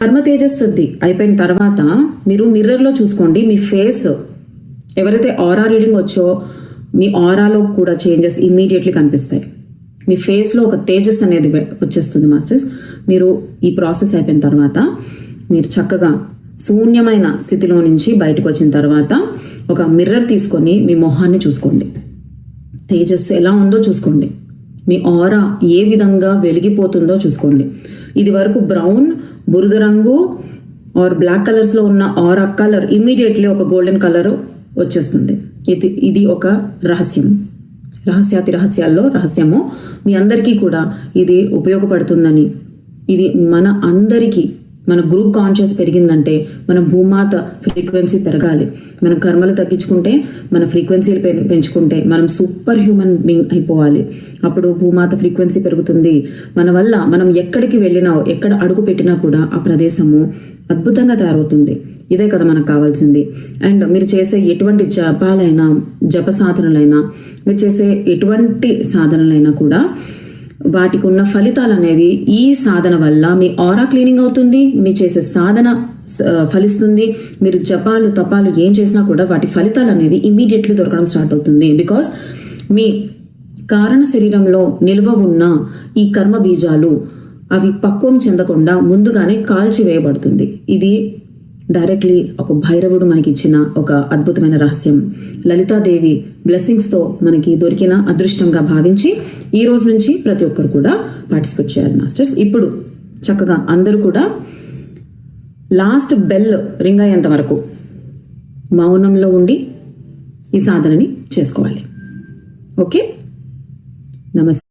కర్మ తేజస్సుది అయిపోయిన తర్వాత మీరు మిర్రర్లో చూసుకోండి. మీ ఫేస్ ఎవరైతే ఆరా రీడింగ్ వచ్చో మీ ఆరాలో కూడా చేంజెస్ ఇమ్మీడియట్లీ కనిపిస్తాయి. మీ ఫేస్లో ఒక తేజస్ అనేది వచ్చేస్తుంది మాస్టర్స్. మీరు ఈ ప్రాసెస్ అయిపోయిన తర్వాత మీరు చక్కగా శూన్యమైన స్థితిలో నుంచి బయటకు వచ్చిన తర్వాత ఒక మిర్రర్ తీసుకొని మీ మొహాన్ని చూసుకోండి. తేజస్ ఎలా ఉందో చూసుకోండి. మీ ఆరా ఏ విధంగా వెలిగిపోతుందో చూసుకోండి. ఇది వరకు బ్రౌన్, బురద రంగు ఆర్ బ్లాక్ కలర్స్లో ఉన్న ఆరా కలర్ ఇమ్మీడియట్లీ ఒక గోల్డెన్ కలర్ వచ్చేస్తుంది. ఇది ఒక రహస్యం, రహస్యాతి రహస్యాల్లో రహస్యము. మీ అందరికీ కూడా ఇది ఉపయోగపడుతుందని, ఇది మన అందరికీ మన గ్రూప్ కాన్షియస్ పెరిగిందంటే మన భూమాత ఫ్రీక్వెన్సీ పెరగాలి. మనం కర్మలు తగ్గించుకుంటే మన ఫ్రీక్వెన్సీలు పెంచుకుంటే మనం సూపర్ హ్యూమన్ బీయింగ్ అయిపోవాలి. అప్పుడు భూమాత ఫ్రీక్వెన్సీ పెరుగుతుంది. మన వల్ల మనం ఎక్కడికి వెళ్ళినా, ఎక్కడ అడుగు పెట్టినా కూడా ఆ ప్రదేశము అద్భుతంగా తయారవుతుంది. ఇదే కదా మనకు కావాల్సింది. అండ్ మీరు చేసే ఎటువంటి జపాలైనా, జప సాధనలైనా, మీరు చేసే ఎటువంటి సాధనలైనా కూడా వాటికి ఉన్న ఫలితాలు అనేవి ఈ సాధన వల్ల మీ ఆరా క్లీనింగ్ అవుతుంది. మీ చేసే సాధన ఫలిస్తుంది. మీరు జపాలు తపాలు ఏం చేసినా కూడా వాటి ఫలితాలు అనేవి ఇమ్మీడియట్లీ దొరకడం స్టార్ట్ అవుతుంది. బికాస్ మీ కారణ శరీరంలో నిల్వ ఉన్న ఈ కర్మ బీజాలు అవి పక్వం చెందకుండా ముందుగానే కాల్చివేయబడుతుంది. ఇది డైరెక్ట్లీ ఒక భైరవుడు మనకి ఇచ్చిన ఒక అద్భుతమైన రహస్యం. లలితాదేవి బ్లెస్సింగ్స్తో మనకి దొరికిన అదృష్టంగా భావించి ఈ రోజు నుంచి ప్రతి ఒక్కరు కూడా పార్టిసిపేట్ చేయాలి మాస్టర్స్. ఇప్పుడు చక్కగా అందరూ కూడా లాస్ట్ బెల్ రింగ్ అయ్యేంత వరకు మౌనంలో ఉండి ఈ సాధనని చేసుకోవాలి. ఓకే, నమస్తే.